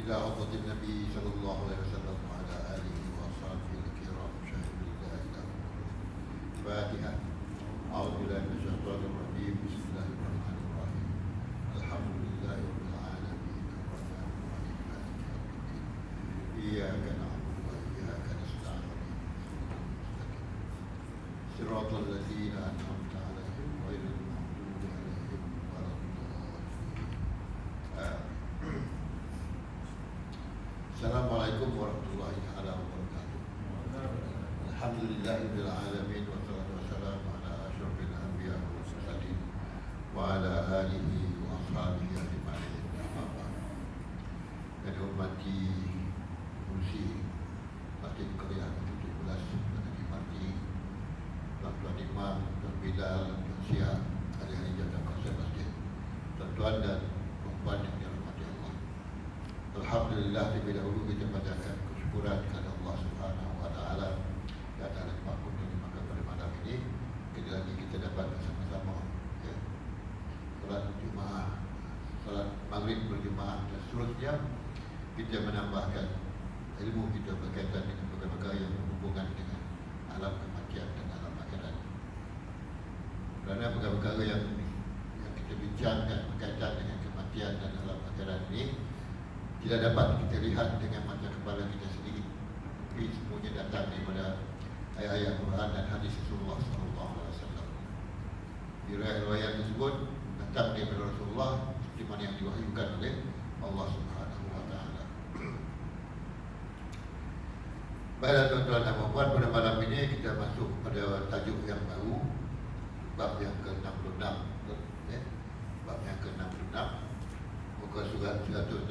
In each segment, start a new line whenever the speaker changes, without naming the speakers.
إلى حضرة النبي صلى الله عليه وسلم وعلى آله وأصحابه الكرام شهد لا إله إلا الله. الفاتحة. أعوذ بالله من الشيطان الرجيم. بسم الله الرحمن الرحيم. الحمد لله رب العالمين الرحمن الرحيم مالك يوم الدين. إياك نعبد وإياك نستعين صراط الذين أنعمت عليهم غير المغضوب عليهم ولا الضالين. Assalamualaikum warahmatullahi wabarakatuh. Alhamdulillahirabbil alamin wassalatu wassalamu ala asyrofil anbiya wal mursalin wa ala alihi wa ashabihi ajma'in. Yang dihormati Kursi Masjid Kuliah 17 dan dihormati Tuan-tuan Imam, Tuan Bilal, Tuan Syah, ahli-ahli jamaah kawasan masjid, tuan-tuan dan puan yang dirahmati Allah. Alhamdulillah, terlebih dahulu kita panjatkan kesyukuran kepada Allah Subhanahu wa taala dan atas makmurnya maka pada malam ini sekali lagi kita dapat bersama-sama salat Jumaat, salat Maghrib berjemaah dan seterusnya kita menambahkan ilmu kita berkaitan dengan perkara-perkara yang berhubungan dengan alam kematian dan alam akhirat. Kerana perkara-perkara yang kita bincangkan berkaitan dengan kematian dan alam akhirat ini tidak dapat kita lihat dengan mata kepala kita sendiri, tapi semuanya datang daripada ayat-ayat Quran dan hadis Rasulullah SAW. Riwayat tersebut datang daripada Rasulullah seperti mana yang diwahyukan oleh Allah Subhanahu wa taala. Baiklah tuan-tuan dan puan-puan, pada malam ini kita masuk pada tajuk yang baru, bab yang ke-66, bab yang ke-66, muka surat 162,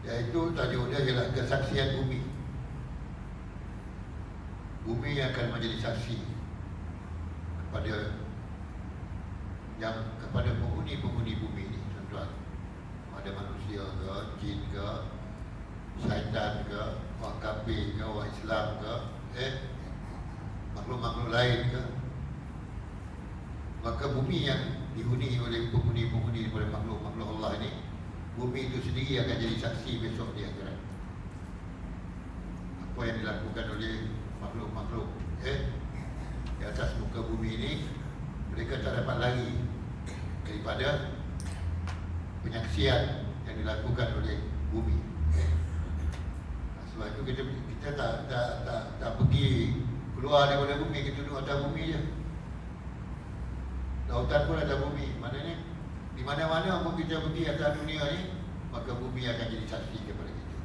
iaitu tajuknya ialah kesaksian bumi. Bumi yang akan menjadi saksi kepada penghuni-penghuni bumi ini, tuan-tuan. Ada manusia ke, jin ke, syaitan ke, orang kafir ke, orang Islam ke, makhluk-makhluk lain ke. Maka bumi yang dihuni oleh penghuni-penghuni daripada makhluk-makhluk Allah ini, bumi itu sendiri akan jadi saksi besok di akhirat. Apa yang dilakukan oleh makhluk-makhluk di atas muka bumi ini, mereka tak dapat lari daripada penyaksian yang dilakukan oleh bumi. Sebab itu kita tak pergi keluar daripada bumi, kita duduk atas bumi je. Lautan pun ada bumi. Maknanya di mana-mana pun kita pergi atas dunia ni, maka bumi akan jadi saksi kepada kita.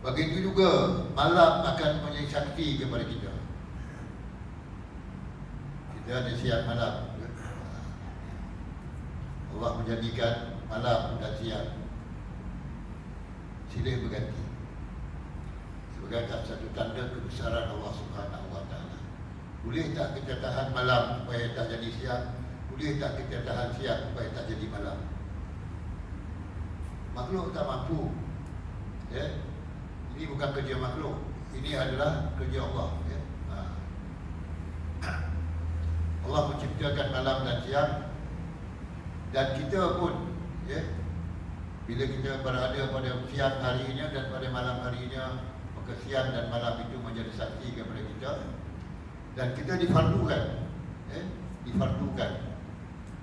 Begitu juga malam akan menjadi saksi kepada kita. Kita ada siang malam. Allah menjadikan malam dan siang silih berganti sebagai satu tanda kebesaran Allah Subhanahu wa taala. Boleh tak kita tahan malam supaya tak jadi siang? Boleh tak kita tahan siang supaya tak jadi malam? Makhluk tak mampu. Ini bukan kerja makhluk. Ini adalah kerja Allah. Allah menciptakan malam dan siang. Dan kita pun bila kita berada pada siang harinya dan pada malam harinya, maka siang dan malam itu menjadi saksi kepada kita. Dan kita difardukan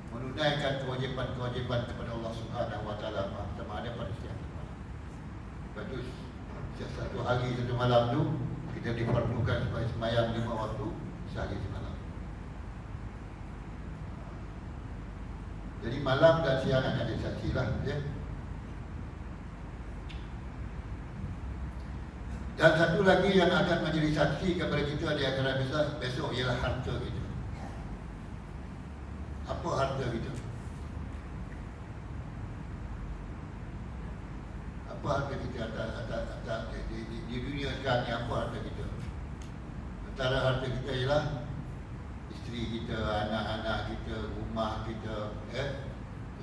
menunaikan kewajipan-kewajipan kepada Allah Subhanahu wa taala sama ada pada siang dan malam. Lepas itu setiap satu hari satu malam tu kita difardukan supaya sembahyang 5 waktu sehari semalam. Jadi malam dan siang akan disaksilah, Dan satu lagi yang akan menjadi saksi kepada kita di akhirat besok ialah harta kita. Apa harta kita? Apa harta kita di dunia sekarang ni? Apa harta kita? Antara harta kita ialah isteri kita, anak-anak kita, rumah kita,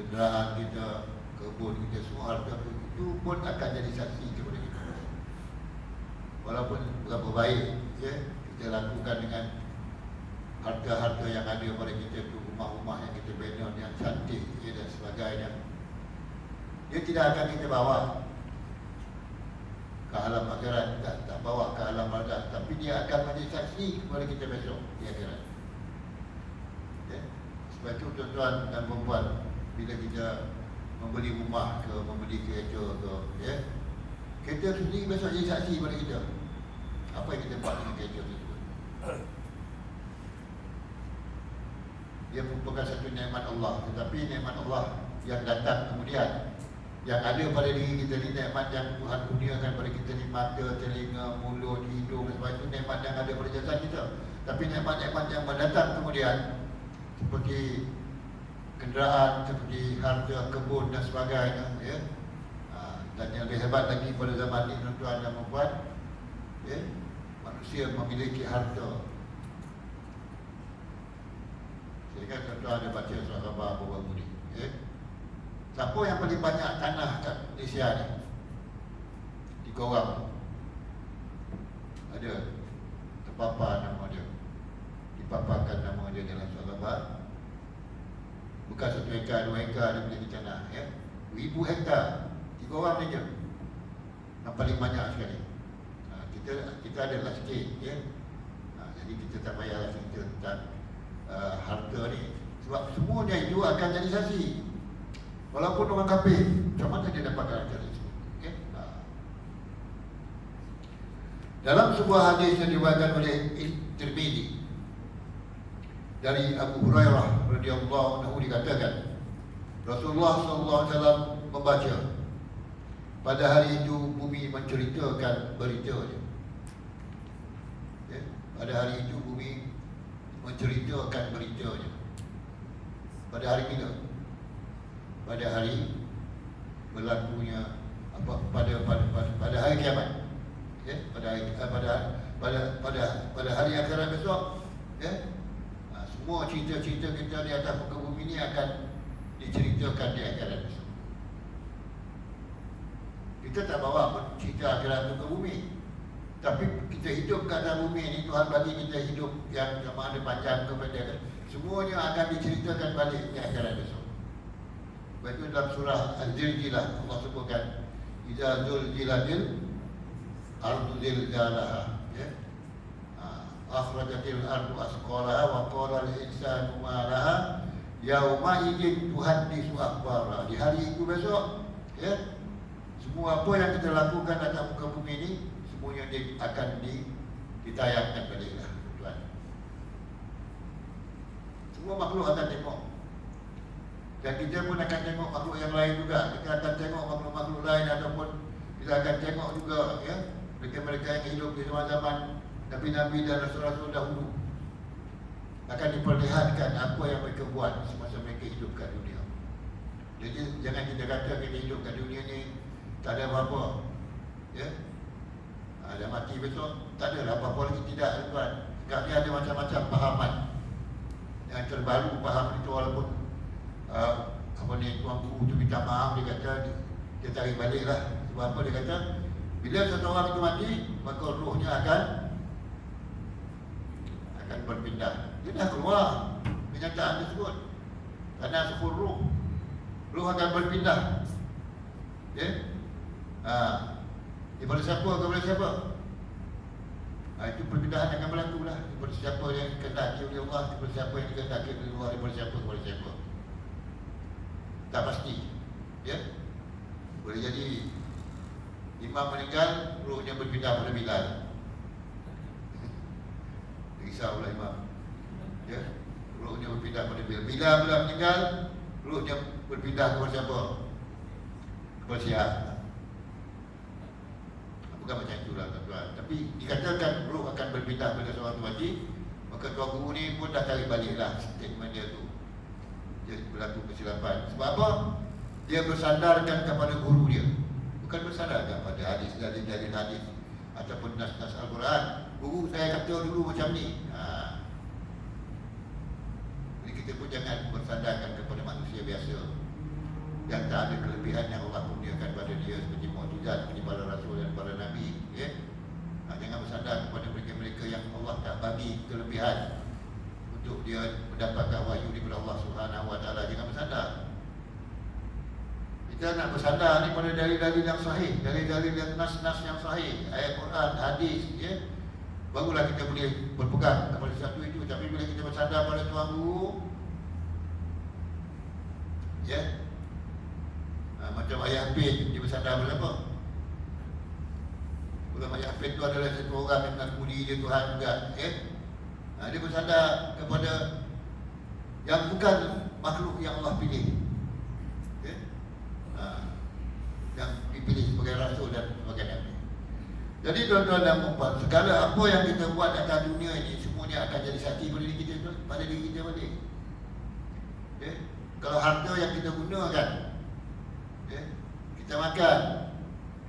kenderaan kita, kebun kita, semua harta itu pun akan jadi saksi kepada kita. Walaupun berapa baik kita lakukan dengan harta-harta yang ada pada kita itu, rumah-rumah yang kita bina yang cantik dan sebagainya, dia tidak akan kita bawa ke alam akhirat, tak bawa ke alam barzakh, tapi dia akan menjadi saksi kepada kita besok di akhirat. Ya? Sebab itu tuan-tuan dan puan-puan, bila kita membeli rumah ke, membeli kereta ke, ya, kereta sendiri besok jadi saksi kepada kita apa yang kita buat dengan kereta tersebut. Dia merupakan satu nikmat Allah, tetapi nikmat Allah yang datang kemudian, yang ada pada diri kita ni, nikmat yang Tuhan kurniakan pada kita ni, mata, telinga, mulut, hidung, sebab itu nikmat yang ada pada jasad kita. Tapi nikmat-nikmat yang mendatang kemudian, seperti kenderaan, seperti harta, kebun dan sebagainya, ya. Dan yang lebih hebat lagi pada zaman ini, tuan-tuan dan puan, ya, manusia memiliki harta. Saya ingat tuan-tuan ada baca surah khabar baru-baru ni, ya. Siapa yang paling banyak tanah kat Malaysia ni? 3 orang. Ada terpapar nama dia, dipaparkan nama dia dalam surah khabar. Bukan 1 hektar, 2 hektar dia miliki tanah, ya. 1000 hektar. 3 orang saja yang paling banyak sekali. Kita adalah sikit, ya. Jadi kita tak payahlah cerita tentang harta ni, sebab semuanya itu akan jadi saksi. Walaupun orang kafir, macam mana dia dapat harta tersebut, okay? Dalam sebuah hadis yang diriwayatkan oleh Tirmidzi dari Abu Hurairah radhiyallahu anhu dikatakan, Rasulullah sallallahu alaihi wasallam membaca, pada hari itu bumi menceritakan beritanya. Ya? Pada hari itu bumi menceritakan beritanya. Pada hari bila? Pada hari berlakunya apa, pada hari kiamat. Ya? Pada hari akhirat besok, ya? Semua cerita-cerita kita di atas muka bumi ini akan diceritakan di akhirat besok. Kita tak bawa cerita akhirat itu ke bumi, tapi kita hidup kat atas bumi ini, Tuhan bagi kita hidup yang sama ada panjang ke pendek, semuanya akan diceritakan balik di akhirat besok. Sebab itu dalam surah Al-Zilzilah Allah sebutkan, Iza zulzilatil ardu zilzalaha, ya. Akhrajatil ardu asqalaha wa qala al-insanu ma laha yauma idzin tuhaddisu akhbara. Di hari itu besok, ya, semua apa yang kita lakukan atas muka bumi ini, semuanya akan ditayangkan baliklah, tuan. Semua makhluk akan tengok. Dan kita pun akan tengok makhluk yang lain juga. Kita akan tengok makhluk-makhluk lain, ataupun kita akan tengok juga, ya, mereka-mereka yang hidup di zaman-zaman Nabi-Nabi dan Rasul-Rasul dahulu. Akan diperlihatkan apa yang mereka buat semasa mereka hidup kat dunia. Jadi jangan kita kata kita hidup kat dunia ni tak ada apa-apa, ya. Dah mati besok, tak ada apa-apa lagi, tidak, tuan. Sekarang ni ada macam-macam pahaman. Yang terbaru faham itu, walaupun apa ni, tuan guru tu minta maaf, dia kata dia tarik balik lah. Sebab apa dia kata, bila satu orang itu mati, maka rohnya akan berpindah. Dia dah keluar kenyataan tersebut. Karena sufur roh akan berpindah, ya. Daripada siapa kepada siapa? Itu perpindahan akan berlaku lah. Daripada siapa yang dikehendaki oleh Allah, daripada siapa yang dikehendaki oleh Allah, daripada siapa kepada siapa, tak pasti, ya. Boleh jadi imam meninggal, rohnya berpindah pada Bilal. Risaulah imam, ya. Rohnya berpindah pada Bilal. Bila meninggal, rohnya berpindah kepada siapa? Kepada Syiah. Bukan macam itulah, tuan-tuan. Tapi dikatakan roh akan berpindah pada seorang tu mati, maka tuan guru ni pun dah tarik baliklah statement dia tu. Dia berlaku kesilapan. Sebab apa? Dia bersandarkan kepada guru dia, bukan bersandarkan pada hadis dari hadis ataupun nas-nas Al-Quran. Guru saya kata dulu macam ni. Jadi kita pun jangan bersandarkan kepada manusia biasa yang tak ada kelebihan yang Allah kurniakan pada dia, seperti mukjizat, seperti para rasul dan para nabi, ya. Jangan bersandar kepada mereka-mereka yang Allah tak bagi kelebihan untuk dia mendapatkan wahyu daripada Allah Subhanahu Wa Taala. Jangan bersandar. Kita nak bersandar ni pada dalil-dalil yang sahih, dalil-dalil yang nas-nas yang sahih, ayat Quran, hadis, ya. Barulah kita boleh berpegang kepada satu itu. Tapi bila kita bersandar pada tuan guru, ya, macam ayah Hafiz, dia bersandar pada apa? Bukan ayah Hafiz itu adalah satu orang yang mengakui dia Tuhan juga, ya. Dia bersandar kepada yang bukan makhluk yang Allah pilih, ya. Yang dipilih sebagai rasul dan sebagai nabi. Jadi tuan-tuan dan puan, segala apa yang kita buat atas dunia ini semuanya akan jadi saksi pada diri kita, pada diri kita balik. Ya? Kalau harta yang kita gunakan, ya, kita makan,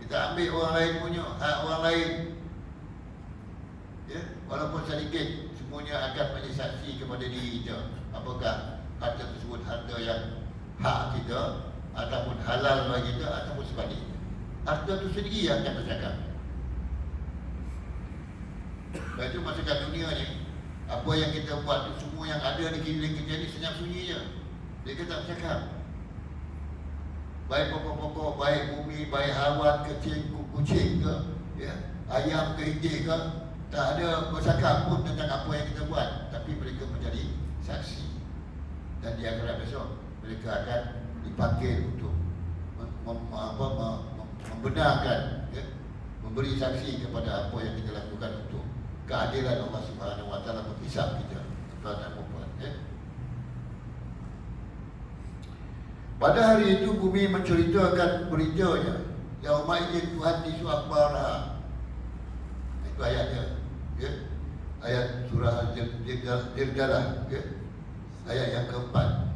kita ambil orang lain punya, hak orang lain, ya, walaupun sedikit, semuanya akan menjadi saksi kepada diri kita. Apakah harta tersebut harta yang hak kita, ataupun halal bagi kita, ataupun sebaliknya. Harta itu sendiri yang akan bercakap. Dan itu masyarakat dunia ni, apa yang kita buat tu, semua yang ada di keliling kita ni senyap sunyi je. Dia tak bercakap. Baik pokok-pokok, baik bumi, baik hawan, kecil, kucing ke, ya, ayam ke itik ke, tak ada bercakap pun tentang apa yang kita buat. Tapi mereka menjadi saksi. Dan di akhirat besok, mereka akan dipanggil untuk membenarkan, ya, memberi saksi kepada apa yang kita lakukan untuk keadilan Allah Subhanahu Wa Taala menghisap kita, tuan dan puan, ya. Pada hari itu bumi menceritakan beritanya. Yauma idzin tuhaddisu akhbaraha. Itu ayatnya, ya. Ayat surah Al-Dirdalah, ya. Ayat yang keempat.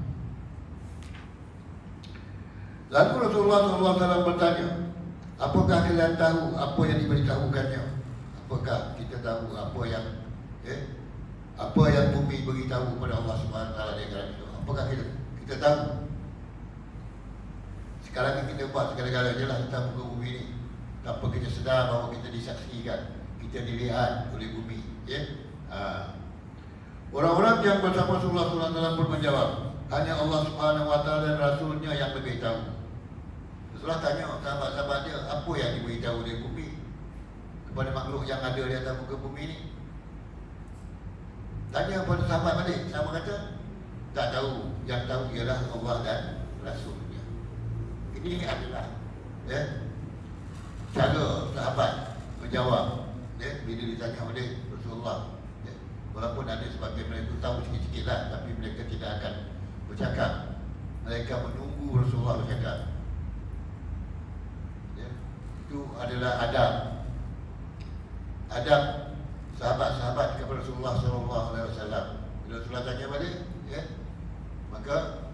Lalu Rasulullah SAW bertanya, apakah kalian tahu apa yang diberitahukannya? Apakah kita tahu apa yang, ya, apa yang bumi beritahu kepada Allah Subhanahu Wa Taala di akhirat itu? Apakah kita tahu? Sekarang kita buat segala-galanya lah tentang muka bumi ini, tanpa kita sedar bahawa kita disaksikan, kita dilihat oleh bumi, ya. Orang-orang yang bersama Rasulullah SAW pun menjawab, hanya Allah Subhanahu Wa Taala dan Rasulnya yang lebih tahu. Rasulullah tanya sahabat-sahabat dia, apa yang diberitahu oleh bumi kepada makhluk yang ada di atas muka bumi ini? Tanya kepada sahabat balik. Sahabat kata, tak tahu. Yang tahu ialah Allah dan Rasulnya. Ini adalah, ya, cara sahabat menjawab, ya, bila ditanya oleh Rasulullah, ya. Walaupun ada sebagian mereka tahu sikit-sikit lah, tapi mereka tidak akan bercakap. Mereka menunggu Rasulullah bercakap, ya. Itu adalah adab sahabat-sahabat kepada Rasulullah SAW. Bila Rasulullah tanya balik, ya, maka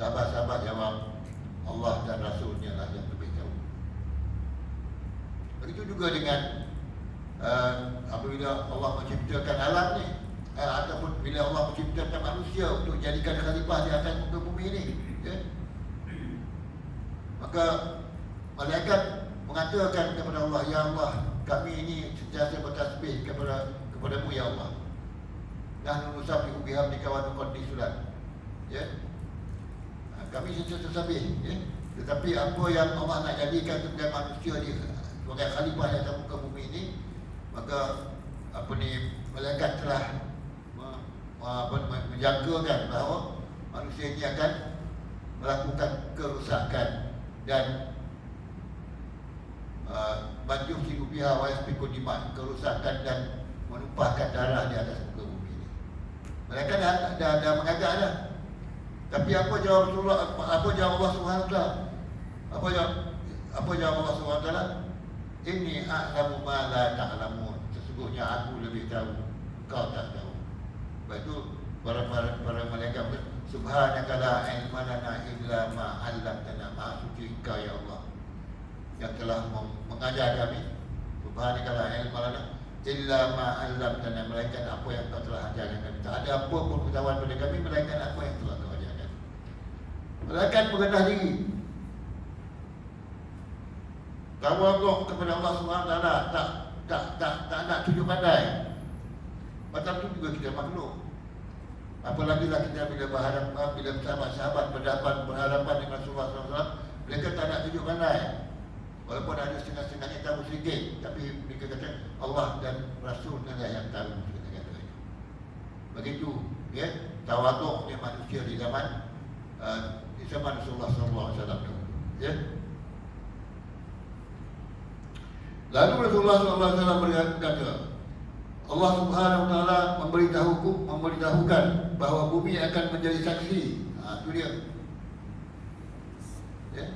sahabat-sahabat jawab, Allah dan Rasulnya lah yang lebih tahu. Begitu juga dengan apabila Allah menciptakan alam ni, ataupun bila Allah menciptakan manusia untuk jadikan khalifah di atas muka bumi ini, ya, maka malaikat mengatakan kepada Allah, ya Allah, kami ini sentiasa bertasbih kepadamu, ya Allah. Nahnu nusabbihu bihamdika wa nuqaddisu lak. Ya. Kami sentiasa tasbih, ya. Tetapi apa yang Allah nak jadikan sebagai manusia dia, sebagai khalifah di atas muka bumi ini, maka malaikat telah menjangkakan bahawa manusia ini akan melakukan kerusakan dan banjir hidupiha wa yasfiku dima, kerusakan dan menumpahkan darah di atas muka bumi ini. Mereka dah mengagak dah. Tapi apa jawab Rasulullah? Apa jawab Allah Subhanahu Wa Taala? Apa jawab Allah Subhanahu Wa Taala? Inni a'lamu ma la ta'lamun. Sesungguhnya aku lebih tahu, kau tak tahu. Sebab itu para malaikat, subhanaka la ilma lana illa ma 'allamtana. Maha suci Engkau ya Allah yang telah mengajar kami. Subhanaka la ilma lana illa ma 'allamtana, melainkan apa yang Kau telah ajarkan kami. Tak ada apa pun pengetahuan pada kami melainkan apa yang telah Kau ajarkan. Malaikat merendah diri. Tawaduk kepada Allah Subhanahu Wa Taala, tak nak tunjuk pandai. juga kita makhluk. Apalagi lah kita bila berhadapan, bila sahabat-sahabat berhadapan dengan Rasulullah SAW, mereka tak nak tunjuk pandai. Walaupun ada setengah-setengahnya tahu sedikit, tapi mereka kata Allah dan Rasul lah yang tahu kata-kata itu. Begitu, ya, tawaduknya manusia di zaman Rasulullah SAW. Ya. Lalu Rasulullah SAW berkata, Allah Subhanahu Wa Taala memberitahukan bahawa bumi akan menjadi saksi. Itu dia. Ya.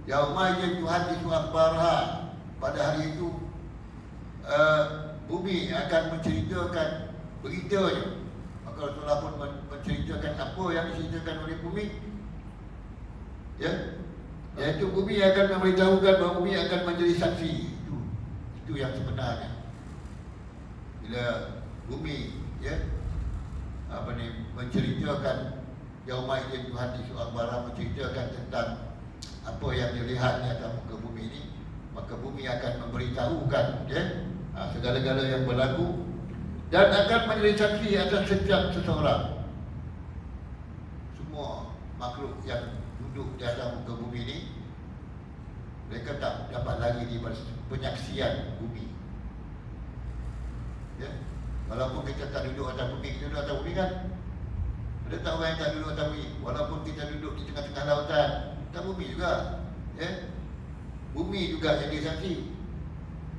Yauma yuhaditsu akhbaraha. Pada hari itu bumi akan menceritakan beritanya. Maka Rasulullah pun menceritakan apa yang diceritakan oleh bumi. Ya. Iaitu bumi akan memberitahukan bahawa bumi akan menjadi saksi. Itu yang sebenarnya. Bila bumi, ya, menceritakan yauma idzin yuhaditsu akhbaraha, menceritakan tentang apa yang dilihat di atas muka bumi ini, maka bumi akan memberitahukan, ya, segala-gala yang berlaku dan akan menjadi saksi atas setiap seseorang. Semua makhluk yang duduk di atas muka bumi ini, mereka tak dapat lagi daripada penyaksian bumi. Ya. Walaupun kita tak duduk atas bumi, kita duduk atas bumi kan? Ada tak orang yang tak duduk atas bumi? Walaupun kita duduk di tengah-tengah lautan, atas bumi juga. Ya. Bumi juga jadi saksi.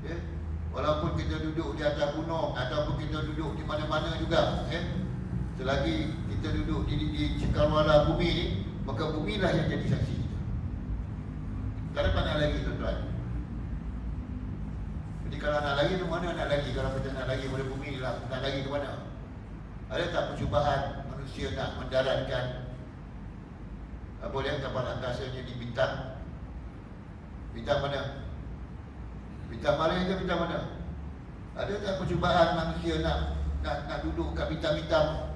Ya. Walaupun kita duduk di atas gunung ataupun kita duduk di mana-mana juga, ya. Selagi kita duduk di cakrawala bumi ni, maka bumilah yang jadi saksi kita. Tak dapat nak lagi, tuan-tuan. Jadi kalau nak lagi ke mana nak lagi? Kalau kita nak lagi pada bumi lah, nak lagi ke mana? Ada tak percubaan manusia nak mendaratkan apa dia, kapal angkasanya di bintang? Bintang mana? Bintang Mari ke bintang mana? Ada tak percubaan manusia nak duduk kat bintang-bintang?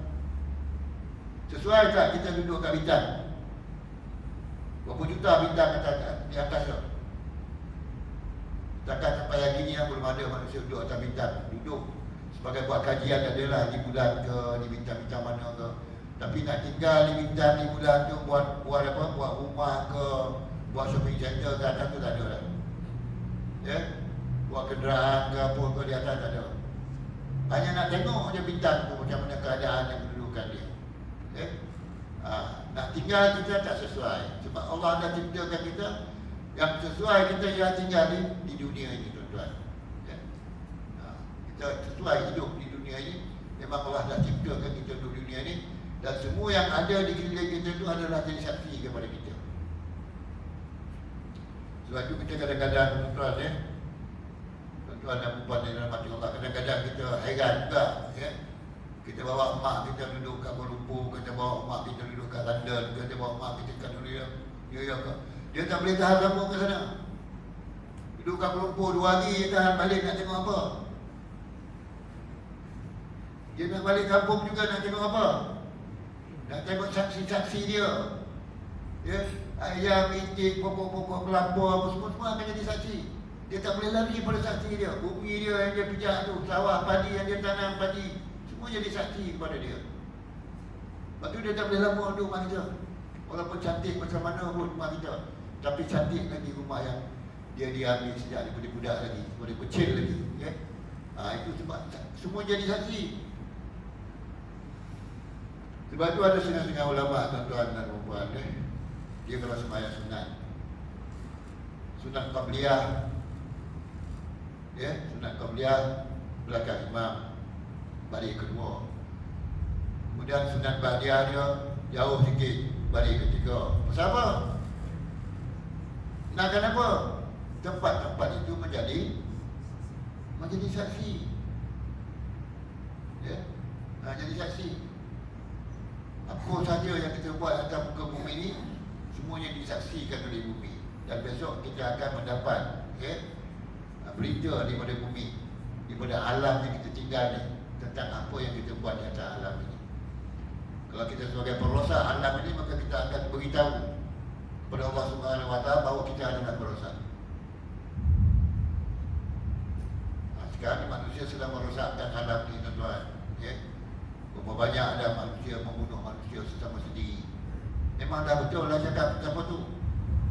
Sesuai tak kita duduk kat bintang? Berapa juta bintang di atas tu? Takkan sampai hari ni belum ada manusia duduk atas bintang. Duduk sebagai buat kajian adalah di bulan ke, di bintang-bintang mana ke. Tapi nak tinggal di bintang di bulan tu buat apa? Buat rumah ke, buat shopping center ke atas tu tak ada lah. Ya? Buat kenderaan ke apa ke di atas tak ada. Hanya nak tengok je bintang tu macam mana keadaan dan kedudukan dia. Ya? Nak tinggal kita tak sesuai. Sebab Allah dah ciptakan kita yang sesuai kita yang tinggal di dunia ini, tuan-tuan. Ya? Kita sesuai hidup di dunia ini. Memang Allah dah ciptakan kita di dunia ini. Dan semua yang ada di sekeliling kita itu adalah jadi saksi kepada kita. Sebab itu kita kadang-kadang, tuan-tuan, ya, tuan-tuan dan puan yang dirahmati Allah, kadang-kadang kita heran juga, ya. Kita bawa mak kita duduk kat Kuala Lumpur, kita bawa mak kita duduk kat London, kita bawa mak kita kat New York. Dia tak boleh tahan lama ke sana. Duduk kat Kuala Lumpur 2 hari, dia tahan balik nak tengok apa? Dia nak balik kampung juga nak tengok apa? Nak tengok saksi-saksi dia. Ya, ayam, itik, pokok-pokok kelapa, apa semua akan jadi saksi. Dia tak boleh lari pada saksi dia. Bumi dia yang dia pijak tu, sawah padi yang dia tanam padi, semua jadi saksi kepada dia. Lepas tu dia tak boleh lama duduk rumah kita. Walaupun cantik macam mana pun rumah kita, tapi cantik lagi rumah yang dia diambil sejak daripada budak lagi, daripada kecil lagi, ya. Itu sebab semua jadi saksi. Sebab tu ada setengah-setengah ulama, tuan-tuan dan puan-puan, dia kalau sembahyang sunat qabliyah, ya, sunat qabliyah belakang imam, baris kedua. Kemudian sunat ba'diyah dia jauh sikit, baris ketiga. Pasal apa? Nak kenapa? Tempat-tempat itu menjadi saksi. Ya, jadi saksi. Apa saja yang kita buat atas muka bumi ini, semuanya disaksikan oleh bumi. Dan besok kita akan mendapat, ya, berita daripada bumi, daripada alam yang kita tinggal ni, tentang apa yang kita buat di atas alam ini. Kalau kita sebagai perosak alam ini, maka kita akan beritahu kepada Allah Subhanahu Wa Taala bahawa kita adalah perosak. Sekarang manusia sedang merosakkan alam ini, tuan-tuan, ya. banyak ada manusia membunuh manusia sesama sendiri. Memang dah betul lah cakap siapa tu,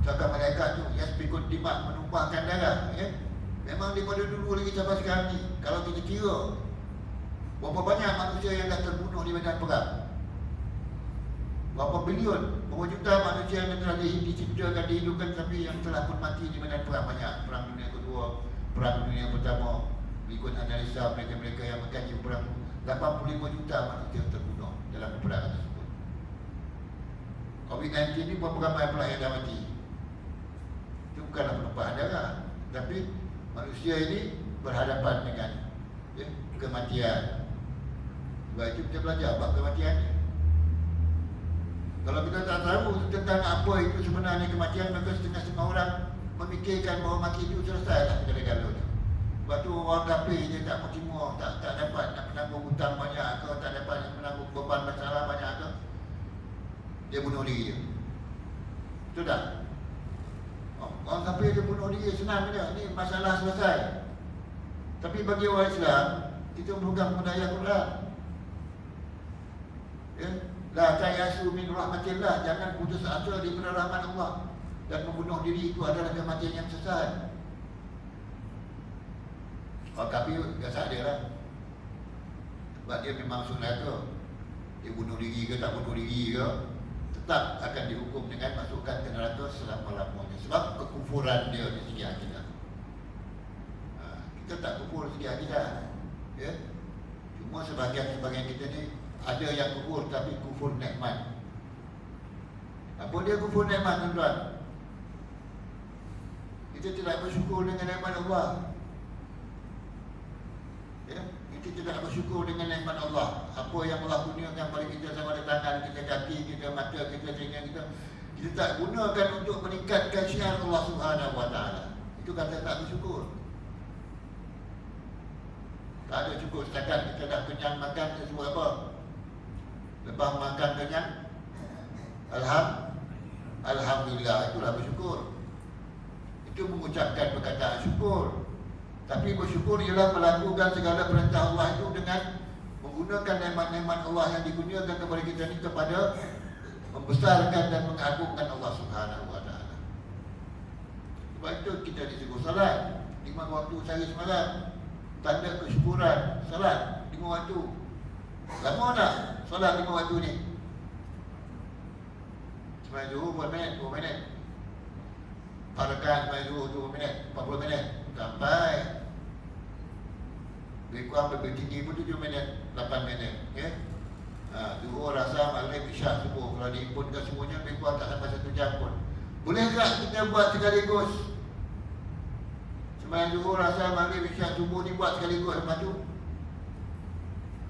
cakap malaikat tu, yasfikun dima, menumpahkan darah, ya. Memang daripada dulu lagi sampai sekarang ni, kalau kita kira berapa banyak manusia yang dah terbunuh di medan perang, berapa bilion, berapa juta manusia yang telah diciptakan, dihidupkan, tapi yang telah pun mati di medan perang banyak. Perang dunia kedua, perang dunia pertama, ikut analisa mereka-mereka yang mengkaji perang, 85 juta manusia terbunuh dalam peperangan tersebut. COVID-19 ni berapa ramai pula yang dah mati? Itu bukanlah penumpahan darah, tapi manusia ini berhadapan dengan kematian. Sebab itu kita belajar bab kematian ni. Kalau kita tak tahu tentang apa itu sebenarnya kematian, maka setengah-setengah orang memikirkan bahawa mati itu selesai lah segala-galanya. Sebab tu orang kafir dia tak mau timur, tak dapat nak menanggung hutang banyak ke, tak dapat nak menanggung beban masalah banyak ke, dia bunuh diri dia. Betul tak? Orang kafir dia bunuh diri, senang je, ni masalah selesai. Tapi bagi orang Islam, kita memegang budaya Quran, ya? La tayasu min rahmatillah, jangan putus asa di rahmat Allah. Dan membunuh diri itu adalah kematian yang sesat. Orang kafir biasa dia lah, sebab dia memang masuk neraka. Dia bunuh diri ke tak bunuh diri ke, tetap akan dihukum dengan masukkan ke neraka selama-lamanya. Sebab kekufuran dia di segi akidah. Kita tak kufur segi akidah, ya? Cuma sebahagian kita ni ada yang kufur, tapi kufur nikmat. Apa dia kufur nikmat, tuan-tuan? Kita tidak bersyukur dengan nikmat Allah, ya? Kita tidak bersyukur dengan nikmat Allah. Apa yang Allah kurniakan pada kita, sama ada tangan kita, kaki kita, mata kita, telinga kita, kita tak gunakan untuk meningkatkan syiar Allah Subhanahu Wa Taala. Itu kata tak bersyukur. Tak ada cukup setakat kita dah kenyang makan, kita sebut apa? Lepas makan kenyang, Alhamdulillah, itulah bersyukur. Itu mengucapkan perkataan syukur. Tapi bersyukur ialah melakukan segala perintah Allah itu dengan menggunakan nikmat-nikmat Allah yang dikurniakan kepada kita ini kepada membesarkan dan mengagungkan Allah Subhanahu Wa Taala. Sebab itu kita disebut salat 5 waktu sehari semalam, tanda kesyukuran. Salat 5 waktu. Lama tak salat 5 waktu ni? Sembahyang zuhur berapa minit? 2 minit. Rakaat sembahyang zuhur 2 minit, 40 minit. Sampai lebih kurang lebih tinggi pun 7 minit, 8 minit, ya? Zuhur, asar, maghrib, isyak, subuh. Kalau diinputkan semuanya lebih kurang tak sampai 1 jam pun. Boleh tak kita buat sekaligus? Sembahyang zuhur, asar, maghrib, isyak, subuh ni buat sekaligus lepas tu?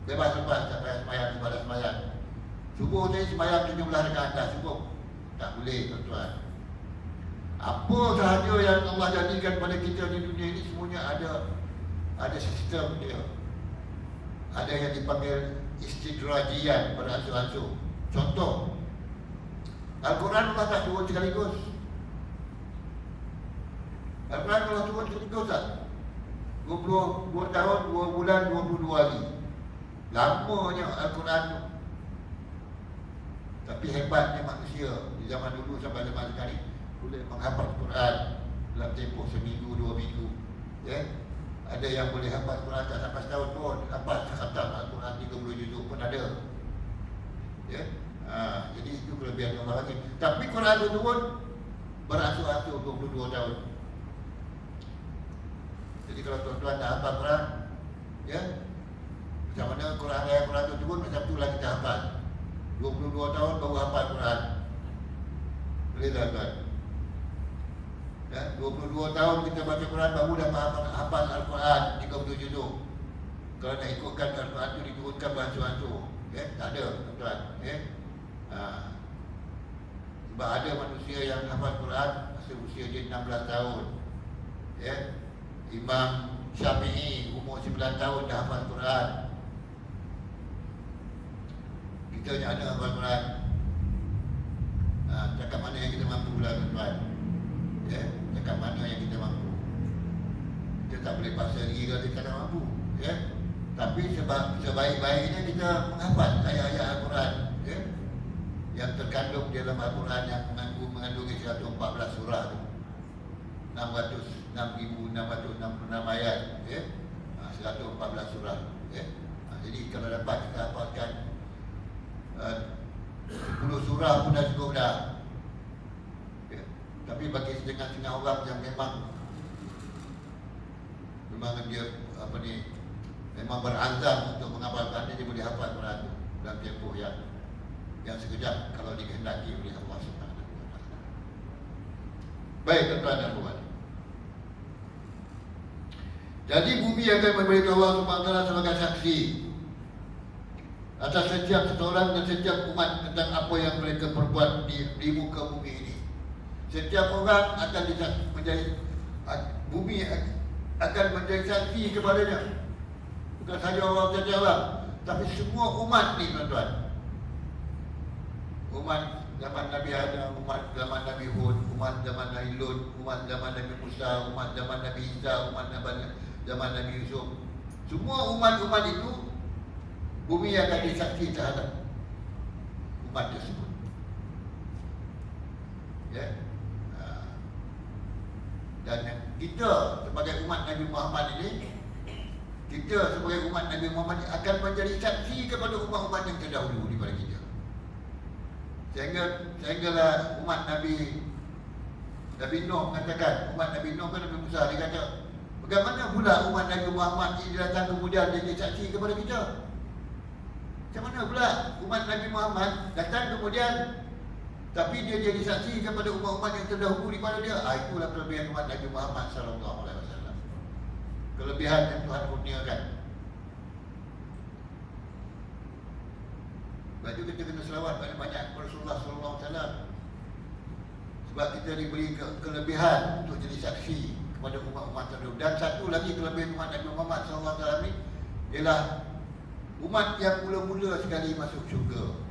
Bebas lepas sampai sembahyang, ibadat sembahyang. Subuh tadi sembahyang 17 rakaat dah cukup? Tak boleh, tuan-tuan. Apa sahaja yang Allah jadikan pada kita di dunia ini, semuanya ada sistem dia. Ada yang dipanggil istidrajian, beransur-ansur. Contoh, Al-Quran Allah tak turun sekaligus. Al-Quran Allah turun sekaligus tak? 22 tahun, 2 bulan, 22 hari. Lamanya Al-Quran tu. Tapi hebatnya manusia di zaman dulu sampai zaman sekarang boleh menghafal Quran dalam tempoh seminggu, 2 minggu, ya? Ada yang boleh hafal Quran tak sampai setahun pun, hafal khatam Al-Quran 30 juzuk pun ada, ya? Jadi itu kelebihan Allah lagi. Tapi Quran itu pun beransur-ansur 22 tahun. Jadi kalau tuan-tuan tak hafal Quran, ya, macam mana Quran ayat Quran itu turun, macam itulah kita hafal. 22 tahun baru hafal Quran. Boleh tak, tuan? Ya, 22 tahun kita baca Quran baru dapat hafal Al-Quran 30 juzuk. Kalau nak ikutkan Al-Quran itu diturunkan beransur-ansur, ya, tak ada, tuan-tuan, ya. Sebab ada manusia yang hafal Quran masa usia dia 16 tahun, ya. Imam Syafi'i umur 9 tahun dah hafal Quran. Kita ni ada hafal Quran. Cakap mana yang kita mampu lah, tuan-tuan, ya. Cakap mana yang kita mampu. Kita tak boleh paksa diri kalau kita tak mampu, ya. Tapi sebaik-baiknya kita menghafal ayat-ayat Al-Quran, ya, yang terkandung di dalam Al-Quran yang mengandungi 114 surah itu, 6,666 ayat, ya, 114 surah, ya. Jadi kalau dapat kita hafalkan 10 surah pun dah cukup dah, ya. Tapi bagi setengah-setengah orang yang memang dia memang berazam untuk menghafalkan, dia boleh hafal Quran itu dalam tempoh yang sekejap kalau dikehendaki oleh Allah Subhanahu wa taala. Baik, tuan-tuan dan puan. Jadi bumi akan memberikan Allah Subhanahu wa taala sebagai saksi atas setiap seseorang dan setiap umat tentang apa yang mereka perbuat di muka bumi ini. Setiap orang akan menjadi, bumi akan menjadi saksi kepadanya. Bukan saja orang saja, tapi semua umat ni, tuan-tuan. Umat zaman Nabi Adam, umat zaman Nabi Hud, umat zaman Nabi Lut, umat zaman Nabi Musa, umat zaman Nabi Isa, umat zaman Nabi Yusuf. Semua umat-umat itu bumi akan disaksi terhadap umat tersebut. Ya. Dan kita sebagai umat Nabi Muhammad ini, kita sebagai umat Nabi Muhammad akan menjadi saksi kepada umat-umat yang terdahulu daripada kita. Sehinggalah umat Nabi Nuh mengatakan, umat Nabi Nuh kan Nabi Musa, dia kata, bagaimana pula umat Nabi Muhammad ini datang kemudian dia jadi saksi kepada kita? Macam mana pula umat Nabi Muhammad datang kemudian tapi dia jadi saksi kepada umat-umat yang terdahulu daripada dia? Itulah kelebihan umat Nabi Muhammad sallallahu alaihi wasallam. Kelebihan yang Tuhan kurniakan. Sebab itu kita kena selawat banyak-banyak kepada Rasulullah sallallahu alaihi wasallam. Sebab kita diberi kelebihan untuk jadi saksi kepada umat-umat terdahulu. Dan satu lagi kelebihan umat Nabi Muhammad sallallahu alaihi wasallam ni ialah umat yang mula-mula sekali masuk syurga.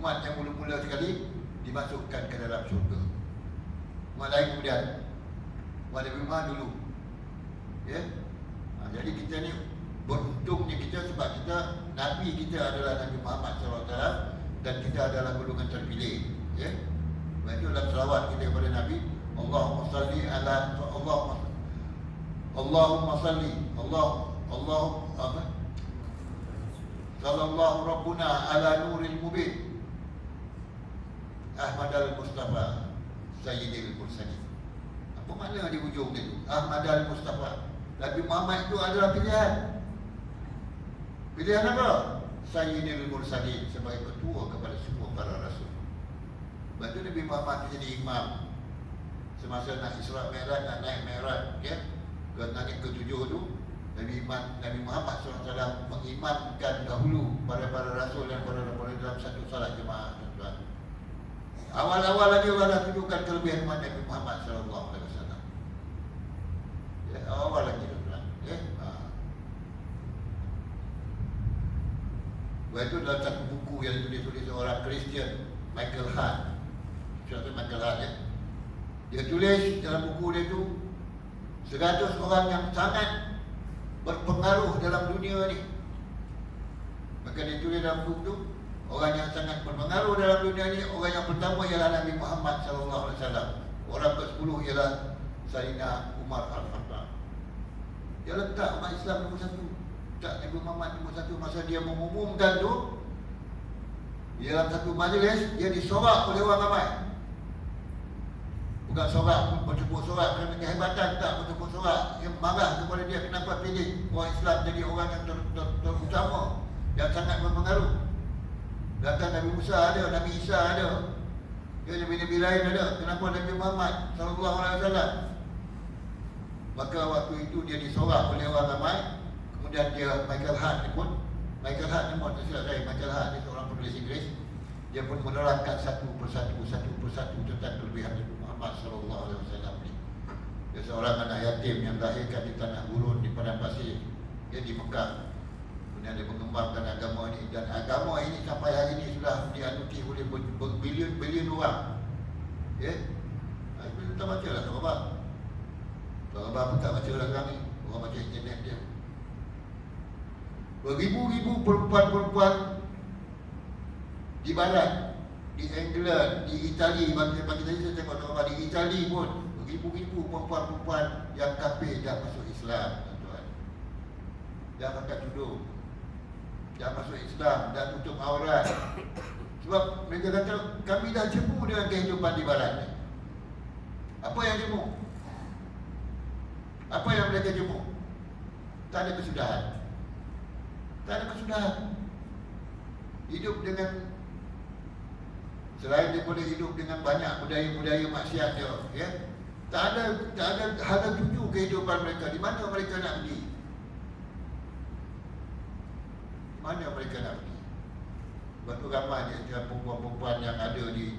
Umat yang mula-mula sekali dimasukkan ke dalam syurga. Umat lain kemudian, umat Nabi Muhammad dulu, ya. Jadi kita ni beruntungnya kita sebab kita, Nabi kita adalah Nabi Muhammad SAW, dan kita adalah golongan terpilih, ya. Sebab itu dalam selawat kita kepada Nabi, Allahumma salli ala Allahumma salli sallallahu rabbuna ala nuril mubin Ahmad al-Mustafa Sayyidil Mursalin. Apa makna di hujung itu? Ahmad al-Mustafa, Nabi Muhammad itu adalah pilihan. Pilihan apa? Sayyidil Mursalin, sebagai ketua kepada semua para rasul. Sebab itu Nabi Muhammad menjadi imam semasa nak Isra Mi'raj, nak naik Mi'raj, ya, ke langit ke-7 tu. Nabi Muhammad SAW mengimamkan dahulu para rasul dan para dalam satu salat jemaah, tuan-tuan. Awal-awal lagi Allah dah tunjukkan kelebihan umat Nabi Muhammad SAW. Ya, awal lagi, tuan-tuan, ya. Itu dalam satu buku yang ditulis seorang Kristian, Michael Hart. Contoh Michael Hart, ya. Dia tulis dalam buku dia tu 100 orang yang sangat berpengaruh dalam dunia ni. Maka dia tulis dalam buku tu, orang yang sangat berpengaruh dalam dunia ni, orang yang pertama ialah Nabi Muhammad SAW. Orang ke-10 ialah Sayyidina Umar Al-Khattab. Dia letak umat Islam nombor 1. Letak Nabi Muhammad nombor 1. Masa dia mengumumkan tu, di dalam satu majlis, dia disorak oleh orang ramai. Bukan sorak, bertepuk sorak kerana kehebatan, tak bertepuk sorak. Dia marah kepada dia, kenapa pilih orang Islam jadi orang yang terutama, yang sangat berpengaruh. Datang Nabi Musa ada, Nabi Isa ada, dia Nabi-Nabi lain ada, kenapa Nabi Muhammad SAW? Maka waktu itu dia disorak oleh orang ramai. Kemudian dia, Michael Hart ni pun tersilap saya, Michael Hart ni seorang penulis Inggeris. Dia pun menerangkan satu persatu tentang kelebihan Nabi Muhammad SAW ni. Dia seorang anak yatim yang dilahirkan di tanah gurun di padang pasir, dia di Mekah. Kemudian dia mengembangkan agama ini, dan agama ini sampai hari ini sudah dianuti oleh berbilion-bilion orang. Ya. Itu tak baca lah, sahabat. Sahabat pun tak baca lah kami. Orang baca internet dia. Beribu-ribu perempuan-perempuan di barat, di England, di Itali, bagi tadi saya tengok orang di Itali pun beribu-ribu perempuan-perempuan yang kafir dah masuk Islam, tuan-tuan. Dah pakai tudung, dah masuk Islam, dah tutup aurat. Sebab mereka kata kami dah jemu dengan kehidupan di barat ni. Apa yang jemu? Apa yang mereka jemu? Tak ada kesudahan. Tak ada kesudahan. Hidup dengan, selain daripada hidup dengan banyak budaya-budaya maksiat dia, ya, tak ada hala tuju kehidupan mereka. Di mana mereka nak pergi? Di mana mereka nak pergi? Sebab tu ramai di antara perempuan-perempuan yang ada di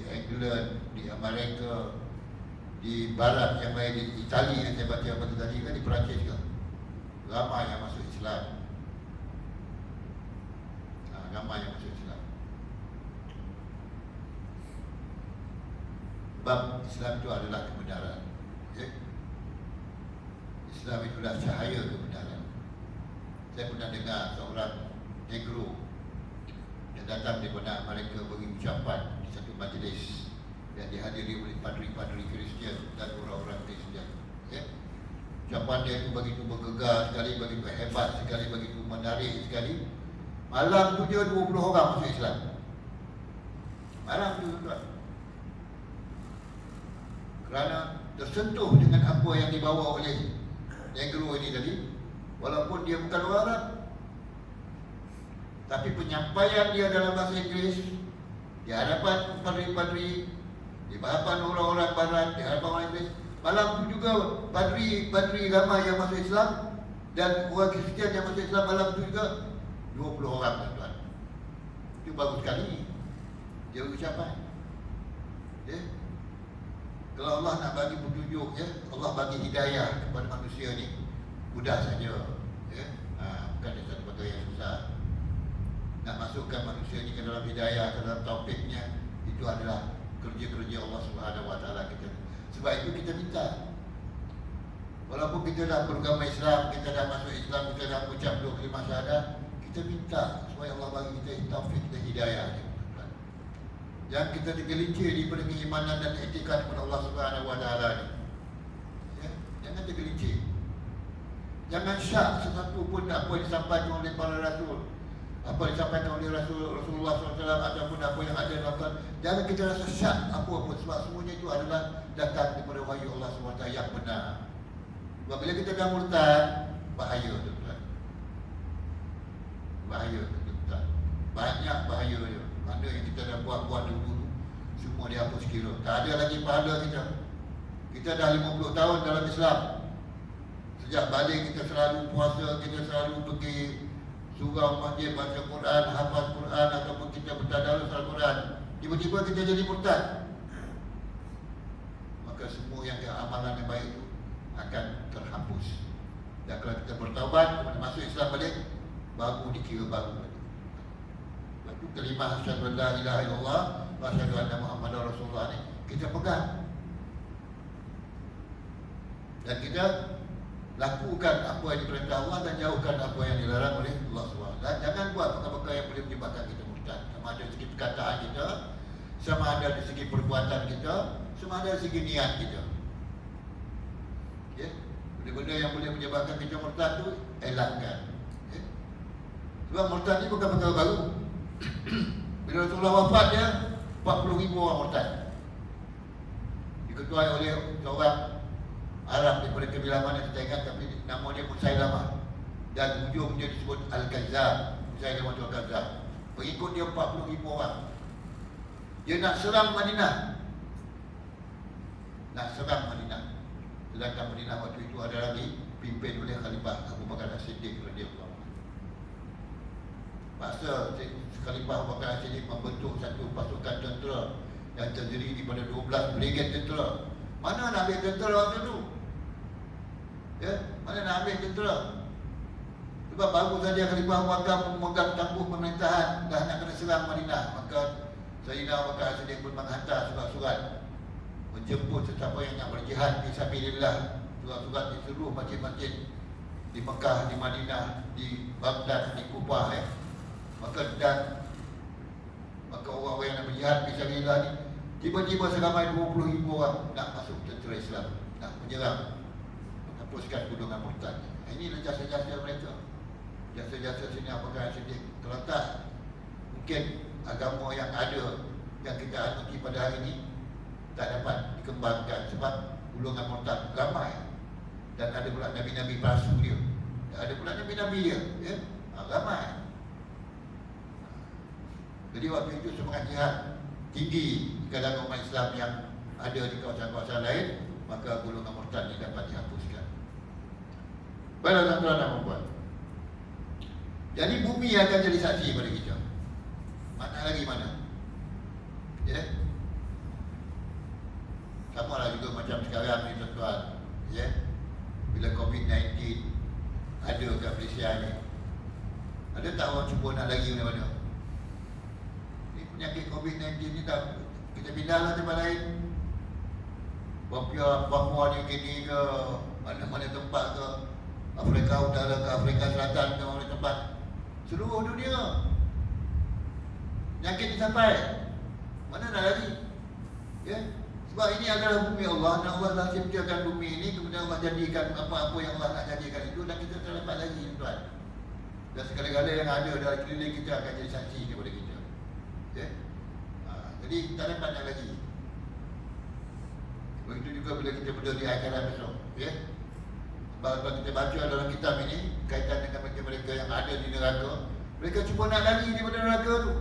England, di Amerika, di barat yang lain, di Itali yang saya baca tadi kan, di Perancis juga ramai yang masuk Islam. Ramai yang masuk Islam. Sebab Islam itu adalah kebenaran, ya? Islam itulah cahaya kebenaran. Saya pernah dengar seorang negro yang datang daripada Amerika beri ucapan di satu majlis yang dihadiri oleh padri-padri Kristian dan orang-orang Kristian, ya? Ucapan dia itu begitu bergegar sekali, begitu hebat sekali, begitu menarik sekali. Malam tu dia 20 orang masuk Islam. Malam tu, tuan. Kerana tersentuh dengan apa yang dibawa oleh negro ini tadi. Walaupun dia bukan orang Arab, tapi penyampaian dia dalam bahasa Inggeris di hadapan padri-padri, di hadapan orang-orang barat, di hadapan orang Inggeris. Malam tu juga padri ramai yang masuk Islam dan orang Kristian yang masuk Islam. Malam tu juga 20 orang, tuan-tuan. Itu bagus sekali. Dia ucapan, ya? Kalau Allah nak bagi petunjuk, ya, Allah bagi hidayah kepada manusia ni, mudah saja, ya? Bukan satu perkara yang susah. Nak masukkan manusia ni ke dalam hidayah, ke dalam taufiknya, itu adalah kerja-kerja Allah Subhanahu Wa Taala kita. Sebab itu kita minta, walaupun kita dah beragama Islam, kita dah masuk Islam, kita dah ucap 2 kalimah syahadat, kita minta supaya Allah bagi kita taufik dan hidayah. Yang kita digelincir daripada keimanan dan etika kepada Allah Subhanahu Wa Taala ni, ya? Jangan digelincir. Jangan syak sesuatu pun apa yang disampaikan oleh para rasul, apa yang disampaikan oleh Rasulullah SAW ataupun apa yang ada dalam Quran. Jangan kita rasa syak apa pun, sebab semuanya itu adalah datang daripada wahyu Allah SWT yang benar. Sebab bila kita dah murtad, bahaya, tuan-tuan. Bahaya, tuan-tuan. Banyak bahaya dia. Mana yang kita dah buat-buat dulu, semua dihapus kira. Tak ada lagi pahala kita. Kita dah 50 tahun dalam Islam. Sejak balik kita selalu puasa, kita selalu pergi surau masjid, baca Quran, hafaz Quran, ataupun kita bertadarus Al-Quran. Tiba-tiba kita jadi murtad. Maka semua yang amalan yang baik itu akan terhapus. Dan kalau kita bertaubat, masuk Islam balik, baru dikira baru lagi. Itu kalimah asyhadu an la ilaha illallah wa asyhadu anna Muhammadar Rasulullah ni kita pegang. Dan kita lakukan apa yang diperintah Allah dan jauhkan apa yang dilarang oleh Allah SWT. Dan jangan buat perkara-perkara yang boleh menyebabkan kita murtad. Sama ada dari segi perkataan kita, sama ada dari segi perbuatan kita, sama ada dari segi niat kita. Okay? Benda-benda yang boleh menyebabkan kita murtad tu elakkan. Okay? Sebab murtad ni bukan perkara baru. Bila Rasulullah wafat dia 40,000 orang murtad, diketuai oleh seorang Arab daripada kabilah mana kita ingat, tapi nama dia Musailamah. Dan hujung dia disebut Al-Kazzab. Musailamah tu Al-Kazzab. Pengikut dia 40,000 orang. Dia nak serang Madinah. Nak serang Madinah. Sedangkan Madinah waktu itu adalah dipimpin oleh Khalifah Abu Bakar As-Siddiq radhiyallahu anhu. Masa Khalifah Abu Bakar As-Siddiq membentuk satu pasukan tentera yang terdiri daripada 12 brigade tentera. Mana nak ambil tentera waktu itu? Ya, mana nak ambil tentera? Sebab baru saja Khalifah Abu Bakar memegang tampuk pemerintahan, dah nak kena serang Madinah. Maka Sayyidina Abu Bakar As-Siddiq pun menghantar surat-surat menjemput sesiapa yang nak berjihad fi sabilillah, surat-surat di seluruh masjid-masjid di Mekah, di Madinah, di Baghdad, di Kufah, maka orang-orang yang nak berjihad fisabilillah ni tiba-tiba seramai 20,000 orang nak masuk tentera Islam, nak menyerang, menghapuskan gunungan murtad. Inilah jasa-jasa mereka. Jasa-jasa sini apakah sedih. Kalau tak, mungkin agama yang ada, yang kita anuti pada hari ini tak dapat dikembangkan sebab golongan murtad ramai. Dan ada pula Nabi-Nabi palsu dia, ada pula Nabi-Nabi dia, ya? Ramai. Jadi waktu itu semangat jihad tinggi di kalangan umat Islam yang ada di kawasan-kawasan lain, maka golongan murtad ini dapat dihapuskan. Baiklah tuan-tuan dan puan-puan, jadi bumi akan jadi saksi pada kita. Mana lagi mana? Ya. Sama lah juga macam sekarang ni tuan-tuan, ya. Bila COVID-19 ada kat Malaysia ni, ada tak orang cuba nak lari mana-mana? Ni penyakit COVID-19 ni tak, kita pindahlah tempat lain, Papua New Guinea ke, mana-mana tempat ke, Afrika Utara ke, Afrika Selatan ke, mana tempat, seluruh dunia penyakit ni sampai. Mana nak lari? Ya. Sebab ini adalah bumi Allah, dan Allah dah ciptakan bumi ini, kemudian Allah jadikan apa-apa yang Allah nak jadikan itu, dan kita tak dapat lagi, tuan. Dan segala-gala yang ada dalam keliling kita akan jadi saksi kepada kita. Ya. Jadi tak dapat nak lagi. Begitu juga bila kita berdoa di akhirat besok, ya. Sebab kita baca dalam kitab ini kaitan dengan mereka yang ada di neraka, mereka cuba nak lari daripada neraka tu.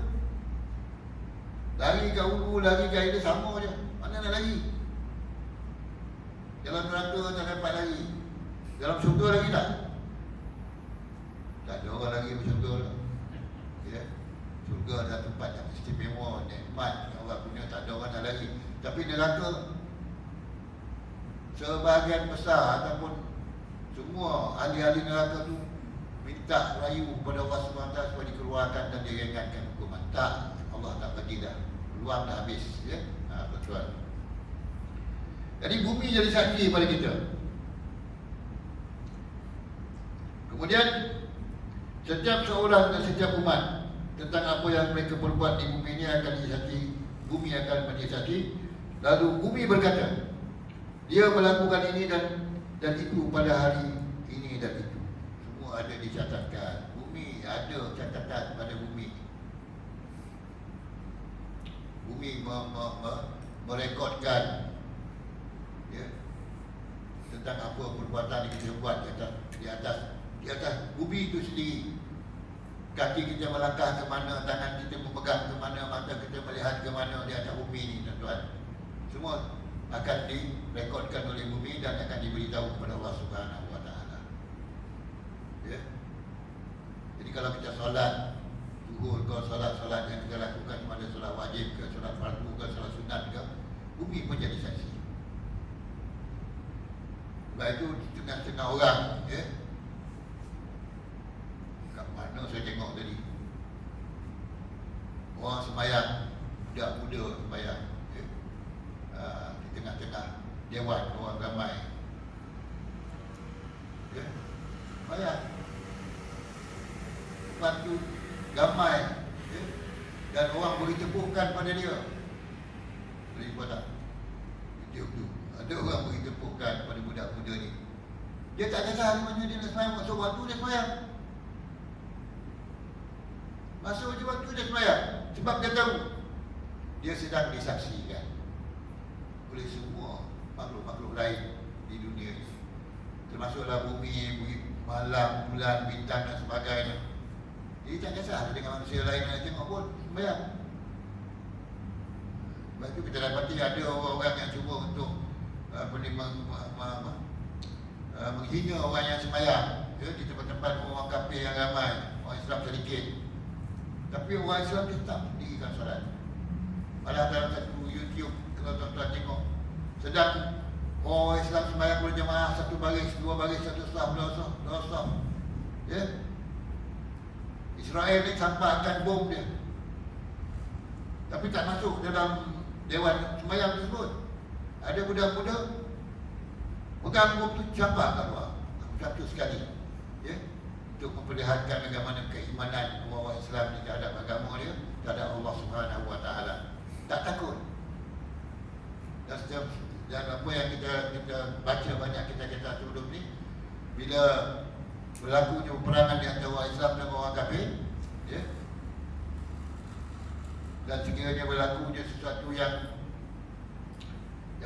Lari ke hulu, lari ke air, sama je. Mana nak lari? Dalam neraka tak dapat lari. Dalam syurga lagi tak? Tak ada orang lagi di syurga lah. Ya? Syurga adalah tempat yang istimewa, nikmat yang Allah punya, tak ada orang nak lari. Tapi neraka, sebahagian besar ataupun semua ahli-ahli neraka tu minta rayu kepada Allah SWT supaya dikeluarkan dan diringankan hukuman. Tak, Allah tak bagi dah. Peluang dah habis, ya. Betul. Jadi bumi jadi saksi pada kita. Kemudian setiap seorang dan setiap umat tentang apa yang mereka perbuat di bumi ini akan jadi saksi. Bumi akan menjadi saksi. Lalu bumi berkata, dia melakukan ini dan itu pada hari ini dan itu. Semua ada dicatatkan. Bumi ada catatan pada bumi. Bumi merekodkan, ya, tentang apa perbuatan yang kita buat di atas bumi itu sendiri. Kaki kita melangkah ke mana, tangan kita memegang ke mana, mata kita melihat ke mana di atas bumi ini, tuan-tuan. Semua akan direkodkan oleh bumi dan akan diberitahu kepada Allah Subhanahu Wa Taala. Ya. Jadi kalau kita solat zuhur ke, solat yang kita lakukan, sama ada solat wajib ke, solat fardu ke, solat sunat ke, bumi pun jadi saksi. Sebab itu setengah-setengah orang, ya, kat mana saya tengok tadi, orang sembahyang, budak muda sembahyang, ya, di tengah-tengah dewan orang ramai, ya, sembahyang. Lepas tu ramai, ya, dan orang beri tepukan pada dia. Boleh buat tak? Video tu ada orang beri tepukan pada budak muda ni. Dia tak kisah hari mana dia nak sembahyang, masuk waktu dia sembahyang. Masuk je waktu dia sembahyang. Sebab dia tahu dia sedang disaksikan oleh semua makhluk-makhluk lain di dunia ini, termasuklah bumi, malam, bulan, bintang dan sebagainya. Jadi tak kisah dengan manusia lain yang tengok pun sembahyang. Lepas tu kita dapati ada orang-orang yang cuba untuk menghina orang yang sembahyang, ya, di tempat-tempat orang kafir yang ramai, orang Islam sedikit. Tapi orang Islam tetap mendirikan solat. Malah dalam satu YouTube, kalau tuan-tuan tengok, sedang orang Islam sembahyang berjemaah, satu baris, dua baris, satu saf, dua saf, ya. Israel ni sampaikan bom dia, tapi tak masuk dalam dewan sembahyang tersebut. Ada budak-budak Pegang tu campak kat luar satu sekali, ya, untuk memperlihatkan bagaimana keimanan orang Islam di terhadap agama dia, terhadap Allah Subhanahu Wa Taala. Tak takut. Dan apa yang kita baca banyak kita sebelum ni, bila berlakunya peperangan di antara orang Islam dan orang kafir, ya, dan sekiranya berlakunya sesuatu yang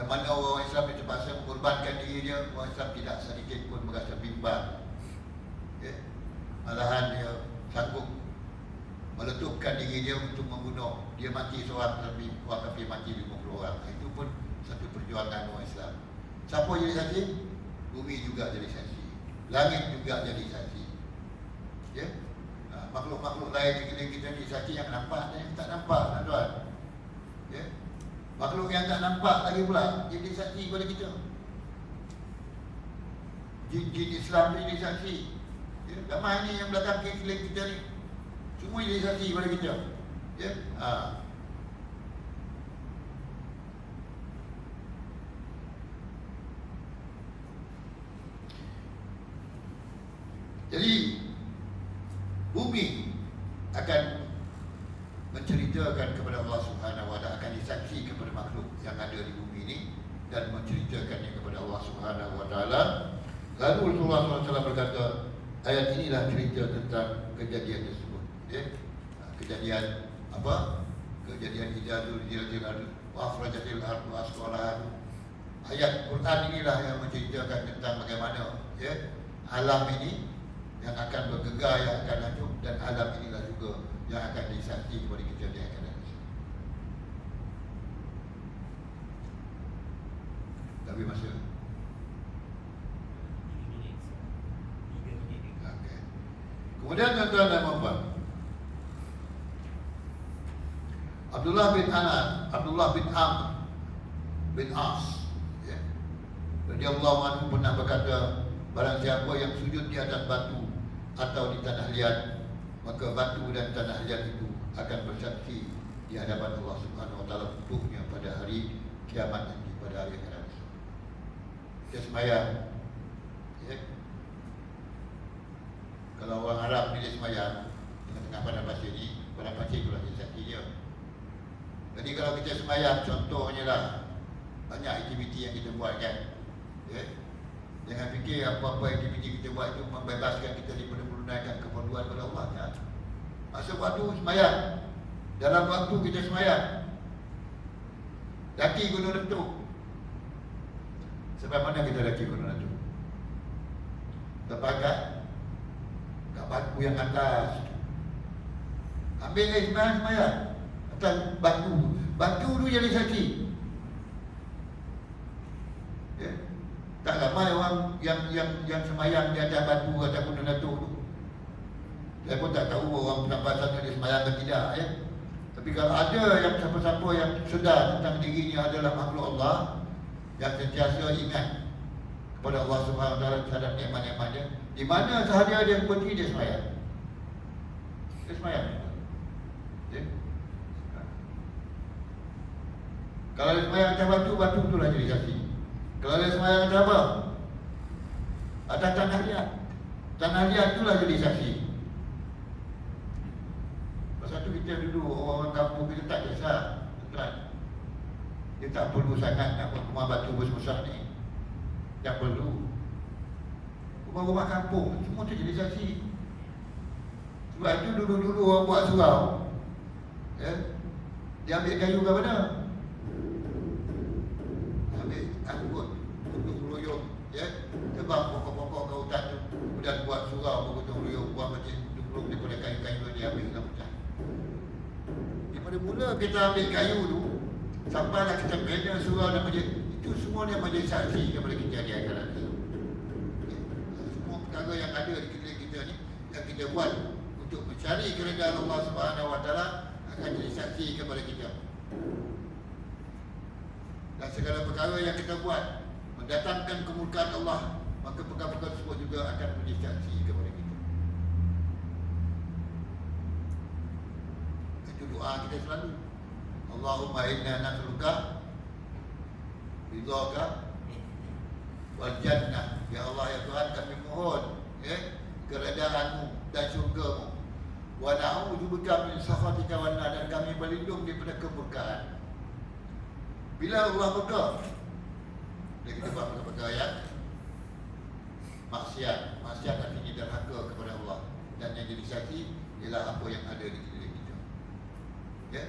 mana orang Islam itu terpaksa mengorbankan diri dia, orang Islam tidak sedikit pun merasa bimbang, ya. Malahan dia sanggup meletupkan diri dia untuk membunuh. Dia mati seorang, tapi orang kafir mati 50 orang. Itu pun satu perjuangan orang Islam. Siapa jadi saksi? Bumi juga jadi saksi, langit juga jadi saksi, ya. Makhluk-makhluk lain di sekeliling kita ni saksi yang nampak dan yang tak nampak, tuan-tuan, ya. Makhluk yang tak nampak lagi pula jadi saksi kepada kita. Jin Islam ni jadi saksi, ya. Ramai ni yang belakang sekeliling kita ni semua jadi saksi kepada kita, ya. Jadi bumi akan menceritakan kepada Allah Subhanahu Wa Taala, akan disaksi kepada makhluk yang ada di bumi ini dan menceritakannya kepada Allah Subhanahu Wa Taala. Lalu Rasulullah SAW berkata, ayat inilah cerita tentang kejadian tersebut, ya. Kejadian apa? Kejadian Ijazul Jilal wa Afrajatil Ardu Asqalaha. Ayat Quran inilah yang menceritakan tentang bagaimana, ya, alam ini yang akan bergegar, yang akan hancur, dan alam inilah juga yang akan disaksi kepada kita di akhirat. Tapi masa 3 minit. Okay. Kemudian tuan-tuan dan puan-puan, Abdullah bin Amr bin As, ya, radhiyallahu anhu pernah berkata, barang siapa yang sujud di atas batu atau di tanah liat, maka batu dan tanah liat itu akan bersaksi di hadapan Allah Subhanahu Wa Taala untuknya pada hari kiamat nanti, pada hari akhirat. Dia sembahyang, ya. Kalau orang Arab ni dia sembahyang tengah-tengah padang pasir ni, padang pasir itulah jadi saksi dia. Jadi kalau kita sembahyang, contohnya lah, banyak aktiviti yang kita buat, kan, ya. Jangan fikir apa-apa aktiviti kita buat itu membebaskan kita daripada menunaikan keperluan kepada Allah, kan. Masa waktu sembahyang, dalam waktu kita sembahyang, daki Gunung Datuk. Sebab mana kita daki Gunung Datuk? Terpakat kat batu yang atas. Ambil air sembahyang atas batu. Batu tu jadi saksi, ya. Tak ramai orang yang sembahyang di atas batu ataupun Gunung Datuk tu. Saya pun tak tahu orang penampasan dia sembahyang atau tidak, ya. Tapi kalau ada yang siapa-siapa yang sedar tentang dirinya adalah makhluk Allah, yang sentiasa ingat kepada Allah Subhanahu Wa Taala terhadap nikmat-nikmatnya, di mana sahaja dia berhenti, dia sembahyang. Dia sembahyang, ya. Kalau dia sembahyang atas batu, batu itulah jadi saksi. Kalau dia sembahyang atas apa? Atas tanah liat, tanah liat itulah jadi saksi. Pasal tu kita dulu orang kampung kita tak kisah, tuan. Dia tak perlu sangat nak buat rumah batu besar ni. Tak perlu. Rumah-rumah kampung semua tu jadi saksi. Sebab itu dulu-dulu orang buat surau, ya, dia ambil kayu ke mana? Ambil angkut untuk meluyung, ya, tebang pokok-pokok ke hutan tu, kemudian buat surau bergotong royong, buat masjid dulu daripada kayu-kayu dia ambil dalam hutan. Daripada mula kita ambil kayu tu sampailah kita bina surau dan masjid, itu semuanya menjadi saksi kepada kita di akhirat. Semua perkara yang ada di sekeliling kita ni yang kita buat untuk mencari keridhaan Allah Subhanahu Wa Taala akan jadi saksi kepada kita. Dan segala perkara yang kita buat mendatangkan kemurkaan Allah, maka perkara-perkara tersebut juga akan menjadi saksi kepada kita. Itu doa kita selalu. Allahumma inna nas'aluka ridhaka wal jannah. Ya Allah ya Tuhan, kami mohon keredaanmu dan syurga-Mu. Wa na'udzubika min sakhatika wan nar, dan kami berlindung daripada kemurkaan. Bila Allah murka, dia kita buat perkara yang maksiat. Maksiat artinya derhaka kepada Allah, dan yang jadi saksi ialah apa yang ada di diri kita. Ya.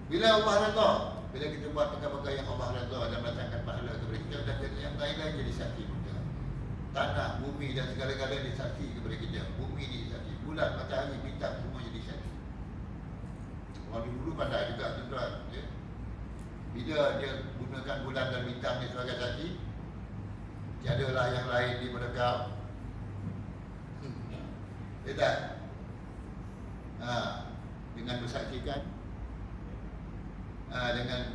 Bila Allah redha, bila kita buat perkara-perkara yang Allah redha dan mendatangkan pahala kepada kita, dan yang lain-lain jadi saksi kita. Tanah, bumi dan segala-galanya jadi saksi kepada kita. Bumi jadi saksi, bulan, matahari, bintang semua jadi saksi. Orang dulu pandai juga tuan-tuan, ya. Bila dia gunakan bulan dan bintang ni sebagai saksi, tiadalah yang lain daripada kau. Ya tak? Dengan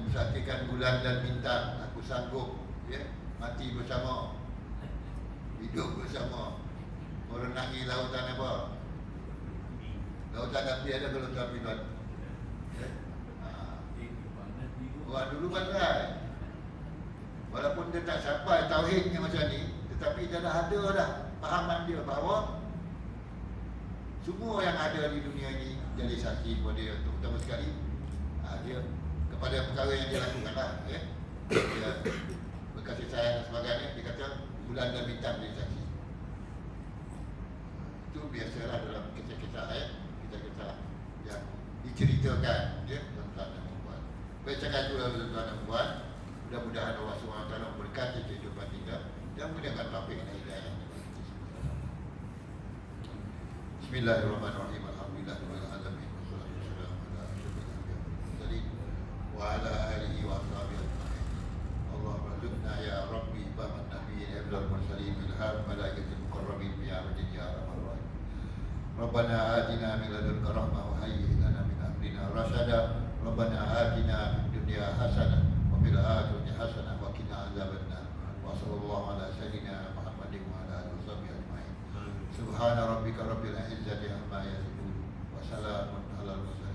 bersaksikan bulan dan bintang, aku sanggup mati bersama, hidup bersama, merenangi lautan apa? Lautan api ada kalau tak pindah. Orang dulu pandai. Walaupun dia tak sampai tauhidnya macam ni, tetapi dia dah ada dah pahaman dia bahawa semua yang ada di dunia ini jadi saksi kepada dia. Terutama sekali dia kepada perkara yang dia lakukan lah, dia berkasih sayang dan sebagainya. Dia kata bulan dan bintang jadi saksi. Itu biasalah dalam kisah-kisah kisah-kisah yang diceritakan tuan-tuan dan puan. Baik cakap itu tuan-tuan dan puan. Mudah-mudahan Allah SWT memberkati kehidupan kita dan mendengar topik dan hidayah. Bismillahirrahmanirrahim. Alhamdulillahirabbil alamin. Wassalatu wassalamu ala asyrafil anbiya'i wal mursalin wa ala alihi wa ashabihi ajma'in. Allahumma zidna ya rabbi faman nabiyyin wal mursalin ilham malaikatil muqarrabin bi rahmatika ya arhamar rahimin. Rabbana atina min ladunka rahmah wa hayyi lana min amrina rasyada. Rabbana atina fid dunya hasanah fil akhirati hasanah wa qina adzabannar. Wa sallallahu ala sayyidina Muhammadin wa ala alihi washabbihi ajma'in. Subhana rabbika rabbil izzati amma yasifun wa salamun alal mursalin.